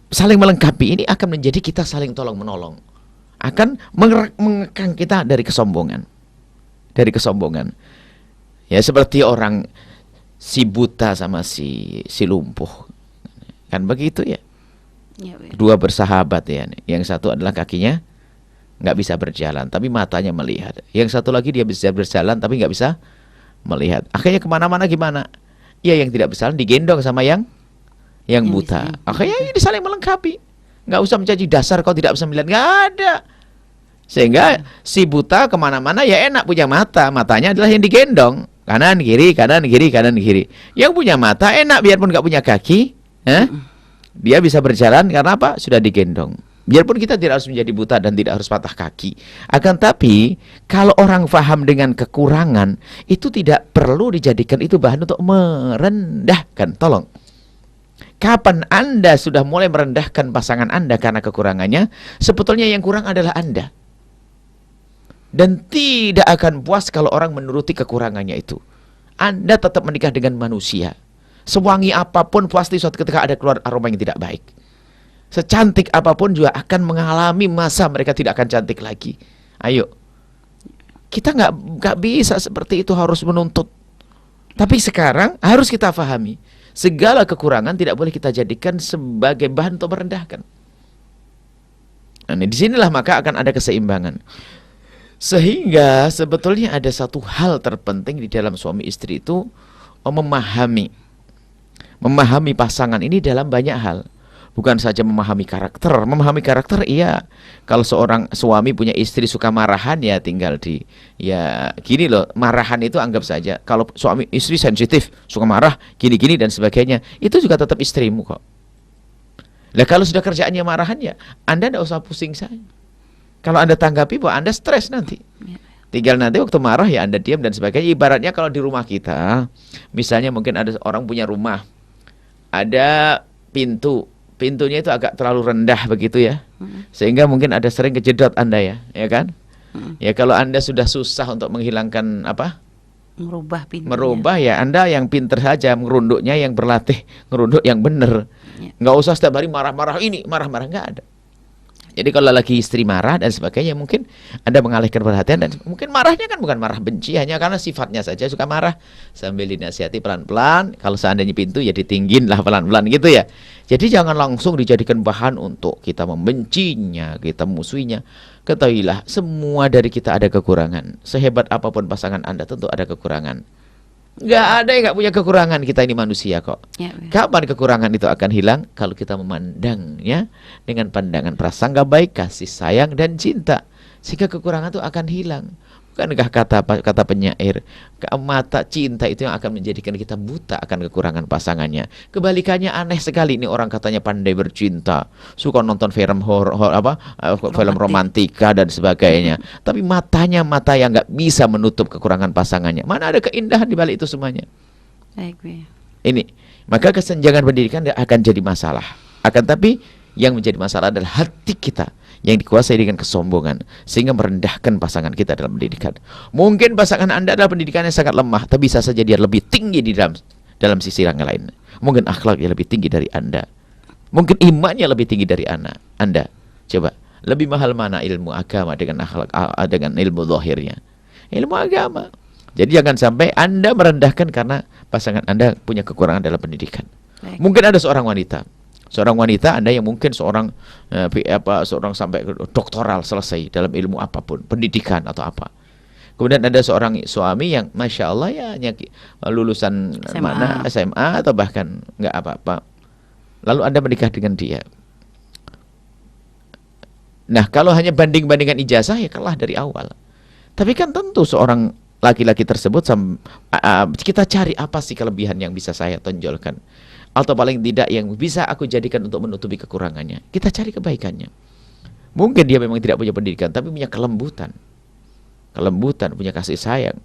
saling melengkapi ini akan menjadi kita saling tolong menolong, akan mengekang kita dari kesombongan, ya seperti orang si buta sama si lumpuh, kan begitu ya. Dua bersahabat ya, yang satu adalah kakinya nggak bisa berjalan tapi matanya melihat, yang satu lagi dia bisa berjalan tapi nggak bisa melihat. Akhirnya kemana-mana gimana? Ya yang tidak berjalan digendong sama yang buta. Akhirnya ini saling melengkapi. Nggak usah mencaci dasar kau tidak bisa melihat, nggak ada. Sehingga si buta kemana-mana ya enak, punya mata, matanya adalah yang digendong, kanan kiri kanan kiri kanan kiri. Yang punya mata enak, biarpun nggak punya kaki, dia bisa berjalan karena apa? Sudah digendong. Biarpun kita tidak harus menjadi buta dan tidak harus patah kaki. Akan tapi, kalau orang paham dengan kekurangan, itu tidak perlu dijadikan itu bahan untuk merendahkan. Tolong. Kapan Anda sudah mulai merendahkan pasangan Anda karena kekurangannya, sebetulnya yang kurang adalah Anda. Dan tidak akan puas kalau orang menuruti kekurangannya itu. Anda tetap menikah dengan manusia. Sewangi apapun, pasti suatu ketika ada keluar aroma yang tidak baik. Secantik apapun juga akan mengalami masa mereka tidak akan cantik lagi. Ayo, kita nggak bisa seperti itu, harus menuntut. Tapi sekarang harus kita pahami, segala kekurangan tidak boleh kita jadikan sebagai bahan untuk merendahkan. Nah, disinilah maka akan ada keseimbangan. Sehingga sebetulnya ada satu hal terpenting di dalam suami istri itu, memahami pasangan ini dalam banyak hal. Bukan saja memahami karakter iya. Kalau seorang suami punya istri suka marahan, ya tinggal ya gini loh, marahan itu anggap saja. Kalau suami istri sensitif, suka marah, gini-gini dan sebagainya, itu juga tetap istrimu kok. Lah kalau sudah kerjaannya marahan, ya Anda tidak usah pusing saja. Kalau Anda tanggapi bahwa Anda stres nanti, tinggal nanti waktu marah ya Anda diam dan sebagainya. Ibaratnya kalau di rumah kita, misalnya mungkin ada orang punya rumah, ada pintunya itu agak terlalu rendah begitu ya, sehingga mungkin ada sering kejedot Anda ya kan? Ya kalau Anda sudah susah untuk menghilangkan merubah pintunya, ya Anda yang pinter saja ngerunduknya, yang berlatih ngerunduk yang benar. Nggak usah setiap hari marah-marah ini, marah-marah, nggak ada. Jadi kalau lagi istri marah dan sebagainya, mungkin Anda mengalihkan perhatian, dan mungkin marahnya kan bukan marah benci, hanya karena sifatnya saja suka marah, sambil dinasihati pelan-pelan. Kalau seandainya pintu ya ditinggin lah pelan-pelan gitu ya. Jadi jangan langsung dijadikan bahan untuk kita membencinya, kita musuhinya. Ketahuilah, semua dari kita ada kekurangan. Sehebat apapun pasangan Anda tentu ada kekurangan. Nggak ada yang nggak punya kekurangan, kita ini manusia kok. Kapan kekurangan itu akan hilang? Kalau kita memandangnya dengan pandangan prasangka baik, kasih sayang dan cinta, sehingga kekurangan itu akan hilang. Bukankah kata penyair, mata cinta itu yang akan menjadikan kita buta akan kekurangan pasangannya. Kebalikannya aneh sekali, ini orang katanya pandai bercinta, suka nonton film film romantika dan sebagainya, tapi matanya mata yang nggak bisa menutup kekurangan pasangannya. Mana ada keindahan di balik itu semuanya? Ini, maka kesenjangan pendidikan akan jadi masalah. Akan tapi yang menjadi masalah adalah hati kita yang dikuasai dengan kesombongan, sehingga merendahkan pasangan kita dalam pendidikan. Mungkin pasangan Anda adalah pendidikannya sangat lemah, tapi bisa saja dia lebih tinggi di dalam sisi yang lain. Mungkin akhlaknya lebih tinggi dari Anda, mungkin imannya lebih tinggi dari Anda. Coba, lebih mahal mana ilmu agama dengan akhlak, dengan ilmu zahirnya? Ilmu agama. Jadi jangan sampai Anda merendahkan karena pasangan Anda punya kekurangan dalam pendidikan. Mungkin ada seorang wanita Anda yang mungkin seorang sampai doktoral selesai dalam ilmu apapun, pendidikan atau apa. Kemudian ada seorang suami yang masya Allah ya hanya lulusan SMA atau bahkan nggak apa-apa. Lalu Anda menikah dengan dia. Nah, kalau hanya banding-bandingkan ijazah ya kalah dari awal. Tapi kan tentu seorang laki-laki tersebut kita cari apa sih kelebihan yang bisa saya tonjolkan, atau paling tidak yang bisa aku jadikan untuk menutupi kekurangannya. Kita cari kebaikannya. Mungkin dia memang tidak punya pendidikan, tapi punya kelembutan, punya kasih sayang,